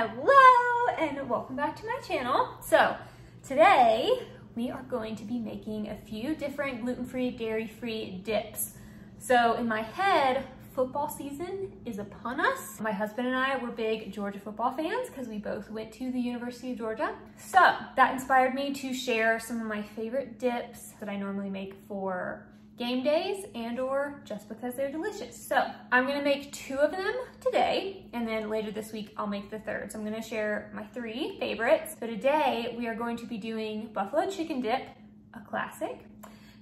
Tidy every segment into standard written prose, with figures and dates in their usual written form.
Hello and welcome back to my channel. So today we are going to be making a few different gluten-free, dairy-free dips. So in my head, football season is upon us. My husband and I were big Georgia football fans because we both went to the University of Georgia. So that inspired me to share some of my favorite dips that I normally make for game days and or just because they're delicious. So I'm gonna make 2 of them today, and then later this week I'll make the 3rd. So I'm gonna share my 3 favorites. So today we are going to be doing buffalo chicken dip, a classic.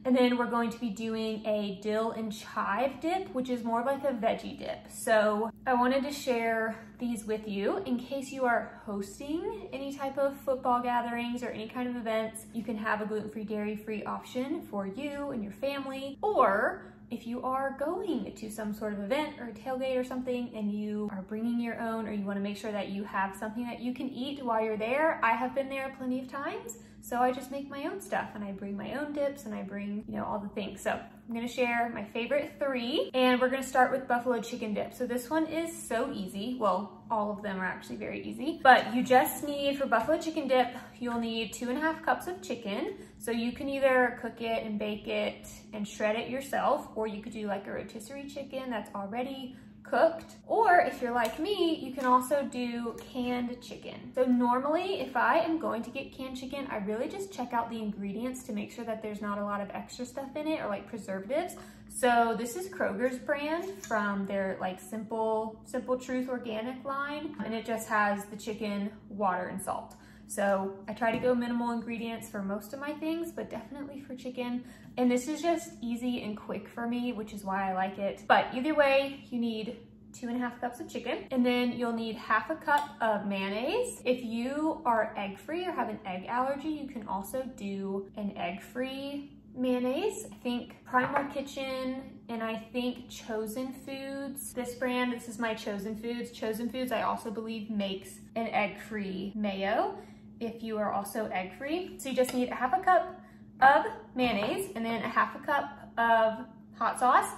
And then we're going to be doing a dill and chive dip, which is more like a veggie dip. So I wanted to share these with you in case you are hosting any type of football gatherings or any kind of events. You can have a gluten-free, dairy-free option for you and your family. Or if you are going to some sort of event or a tailgate or something and you are bringing your own, or you want to make sure that you have something that you can eat while you're there. I have been there plenty of times. So I just make my own stuff and I bring my own dips and I bring, all the things. So I'm gonna share my favorite 3 and we're gonna start with buffalo chicken dip. So this one is so easy. Well, all of them are actually very easy, but you just need, for buffalo chicken dip, you'll need 2.5 cups of chicken. So you can either cook it and bake it and shred it yourself, or you could do like a rotisserie chicken that's already cooked, or if you're like me, you can also do canned chicken. So normally if I am going to get canned chicken, I really just check out the ingredients to make sure that there's not a lot of extra stuff in it or like preservatives. So this is Kroger's brand from their like Simple Truth organic line, and it just has the chicken, water, and salt. So I try to go minimal ingredients for most of my things, but definitely for chicken. And this is just easy and quick for me, which is why I like it. But either way, you need 2.5 cups of chicken, and then you'll need 1/2 cup of mayonnaise. If you are egg-free or have an egg allergy, you can also do an egg-free mayonnaise. I think Primal Kitchen and I think Chosen Foods, this brand, this is my Chosen Foods. Chosen Foods, I also believe, makes an egg-free mayo if you are also egg-free. So you just need 1/2 cup of mayonnaise and then 1/2 cup of hot sauce.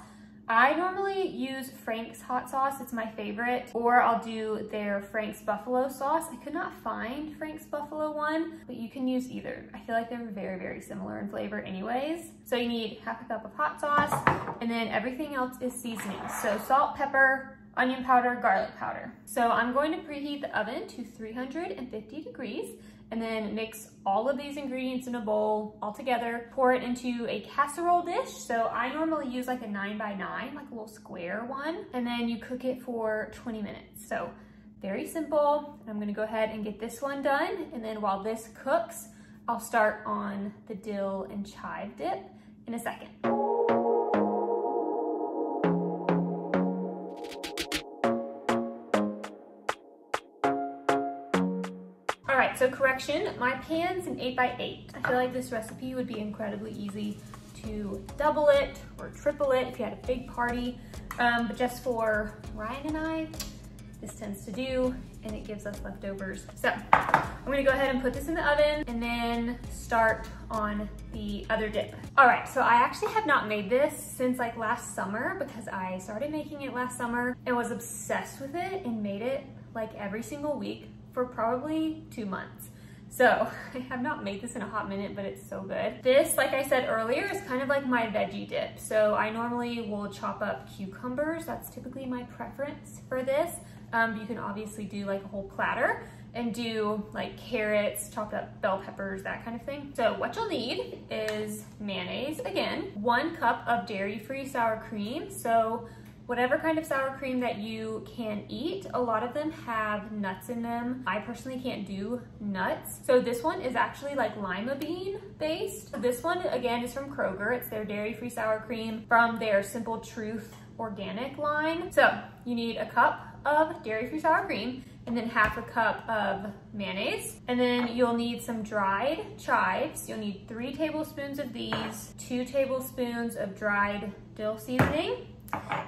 I normally use Frank's hot sauce, it's my favorite, or I'll do their Frank's buffalo sauce. I could not find Frank's buffalo one, but you can use either. I feel like they're very, very similar in flavor anyways. So you need 1/2 cup of hot sauce, and then everything else is seasoning. So salt, pepper, onion powder, garlic powder. So I'm going to preheat the oven to 350 degrees and then mix all of these ingredients in a bowl all together. Pour it into a casserole dish. So I normally use like a 9x9, like a little square one, and then you cook it for 20 minutes. So very simple. I'm gonna go ahead and get this one done. And then while this cooks, I'll start on the dill and chive dip in a second. So correction, my pan's an 8x8. I feel like this recipe would be incredibly easy to double it or triple it if you had a big party. But just for Ryan and I, this tends to do, and it gives us leftovers. So I'm gonna go ahead and put this in the oven and then start on the other dip. All right, so I actually have not made this since like last summer because I started making it last summer and was obsessed with it and made it like every single week for probably 2 months. So I have not made this in a hot minute, but it's so good. This, like I said earlier, is kind of like my veggie dip. So I normally will chop up cucumbers. That's typically my preference for this. You can obviously do like a whole platter and do like carrots, chopped up bell peppers, that kind of thing. So what you'll need is mayonnaise, again, 1 cup of dairy-free sour cream. So whatever kind of sour cream that you can eat, a lot of them have nuts in them. I personally can't do nuts. So this one is actually like lima bean based. This one, again, is from Kroger. It's their dairy-free sour cream from their Simple Truth organic line. So you need 1 cup of dairy-free sour cream and then 1/2 cup of mayonnaise. And then you'll need some dried chives. You'll need 3 tablespoons of these, 2 tablespoons of dried dill seasoning,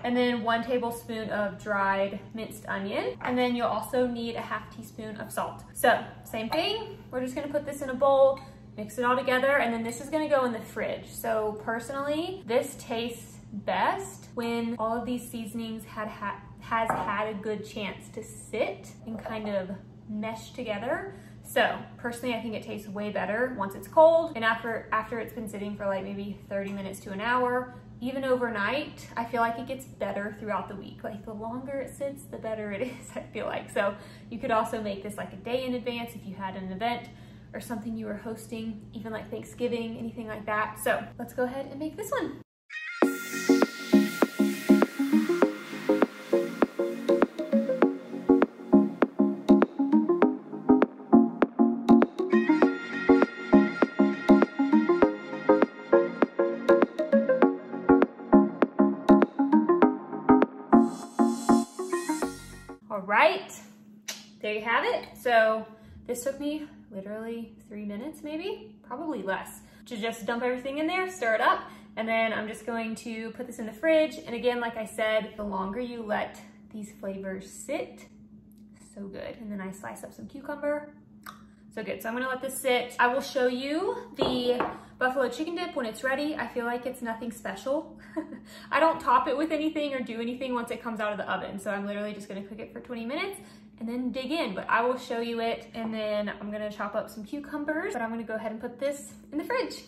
and then 1 tablespoon of dried minced onion. And then you'll also need a 1/2 teaspoon of salt. So same thing, we're just gonna put this in a bowl, mix it all together, and then this is gonna go in the fridge. So personally, this tastes best when all of these seasonings has had a good chance to sit and kind of mesh together. So personally, I think it tastes way better once it's cold and after it's been sitting for like maybe 30 minutes to an hour. Even overnight, I feel like it gets better throughout the week. Like the longer it sits, the better it is, I feel like. So you could also make this like a day in advance if you had an event or something you were hosting, even like Thanksgiving, anything like that. So let's go ahead and make this one. All right, there you have it. So this took me literally 3 minutes, maybe, probably less, to just dump everything in there, stir it up, and then I'm just going to put this in the fridge. And again, like I said, the longer you let these flavors sit, so good. And then I slice up some cucumber, so good. So I'm gonna let this sit. I will show you the buffalo chicken dip when it's ready. I feel like it's nothing special. I don't top it with anything or do anything once it comes out of the oven. So I'm literally just gonna cook it for 20 minutes and then dig in, but I will show you it. And then I'm gonna chop up some cucumbers, but I'm gonna go ahead and put this in the fridge.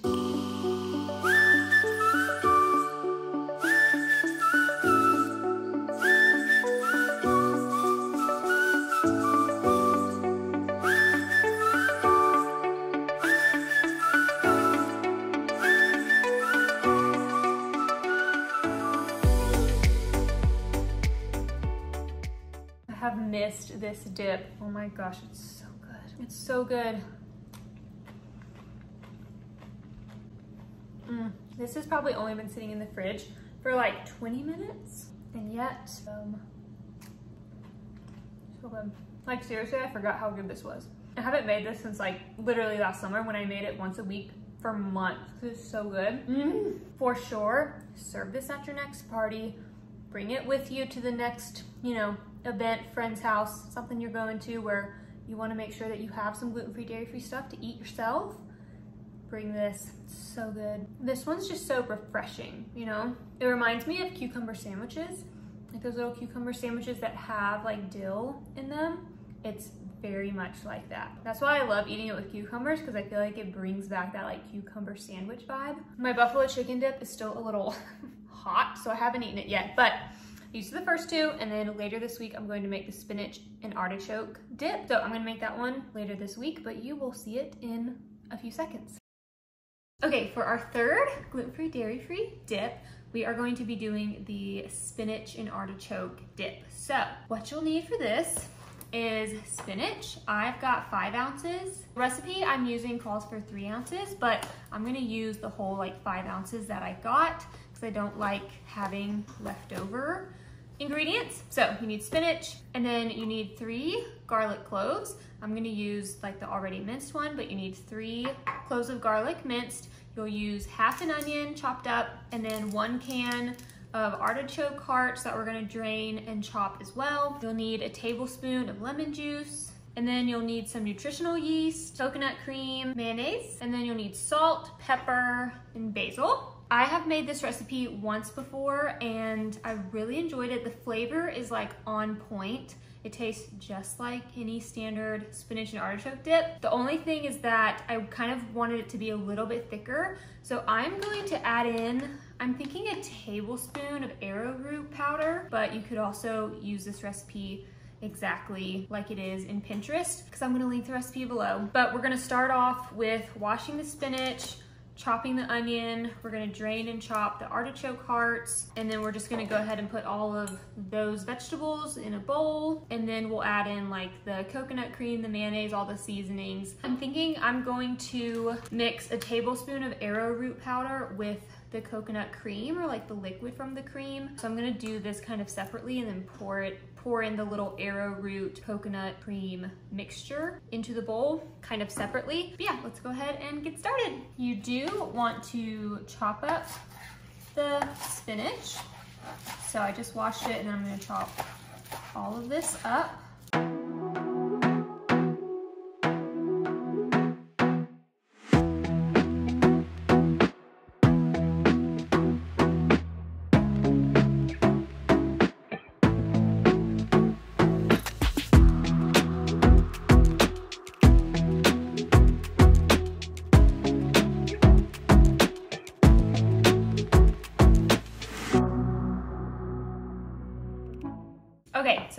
Have missed this dip. Oh my gosh, it's so good. It's so good. This has probably only been sitting in the fridge for like 20 minutes, and yet so good. Like seriously, I forgot how good this was. I haven't made this since like literally last summer when I made it once a week for months. It's so good. For sure, serve this at your next party. Bring it with you to the next, event, friend's house, something you're going to where you want to make sure that you have some gluten-free, dairy-free stuff to eat yourself. Bring this. It's so good. This one's just so refreshing, It reminds me of cucumber sandwiches, like those little cucumber sandwiches that have like dill in them. It's very much like that. That's why I love eating it with cucumbers, because I feel like it brings back that like cucumber sandwich vibe. My buffalo chicken dip is still a little hot, so I haven't eaten it yet, but these are the first two, and then later this week I'm going to make the spinach and artichoke dip. So I'm gonna make that one later this week, but you will see it in a few seconds. Okay, for our third gluten-free, dairy-free dip, we are going to be doing the spinach and artichoke dip. So what you'll need for this is spinach. I've got 5 ounces. The recipe I'm using calls for 3 ounces, but I'm gonna use the whole like 5 ounces that I got because I don't like having leftover ingredients. So you need spinach, and then you need 3 garlic cloves. I'm gonna use like the already minced one, but you need 3 cloves of garlic minced. You'll use half an onion chopped up, and then 1 can of artichoke hearts that we're gonna drain and chop as well. You'll need a tablespoon of lemon juice, and then you'll need some nutritional yeast, coconut cream, mayonnaise, and then you'll need salt, pepper, and basil. I have made this recipe once before and I really enjoyed it. The flavor is like on point. It tastes just like any standard spinach and artichoke dip. The only thing is that I kind of wanted it to be a little bit thicker. So I'm going to add in, I'm thinking a tablespoon of arrowroot powder, but you could also use this recipe exactly like it is in Pinterest, because I'm gonna link the recipe below. But we're gonna start off with washing the spinach, chopping the onion. We're gonna drain and chop the artichoke hearts, and then we're just gonna go ahead and put all of those vegetables in a bowl, and then we'll add in like the coconut cream, the mayonnaise, all the seasonings. I'm thinking I'm going to mix a tablespoon of arrowroot powder with the coconut cream, or like the liquid from the cream. So I'm gonna do this kind of separately and then pour in the little arrowroot coconut cream mixture into the bowl kind of separately. But yeah, let's go ahead and get started. You do want to chop up the spinach. So I just washed it and I'm gonna chop all of this up.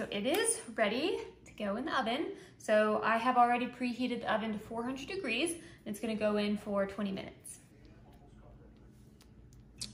so it is ready to go in the oven. So I have already preheated the oven to 400 degrees. It's gonna go in for 20 minutes.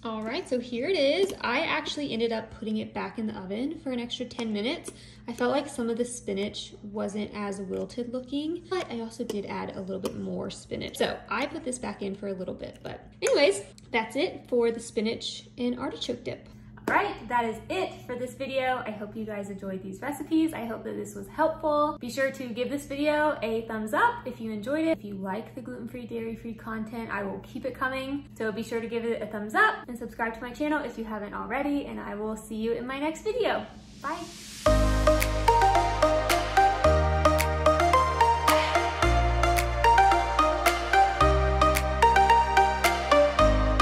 All right, so here it is. I actually ended up putting it back in the oven for an extra 10 minutes. I felt like some of the spinach wasn't as wilted looking, but I also did add a little bit more spinach. So I put this back in for a little bit, but anyways, that's it for the spinach and artichoke dip. All right, that is it for this video. I hope you guys enjoyed these recipes. I hope that this was helpful. Be sure to give this video a thumbs up if you enjoyed it. If you like the gluten-free, dairy-free content, I will keep it coming. So be sure to give it a thumbs up and subscribe to my channel if you haven't already, and I will see you in my next video. Bye.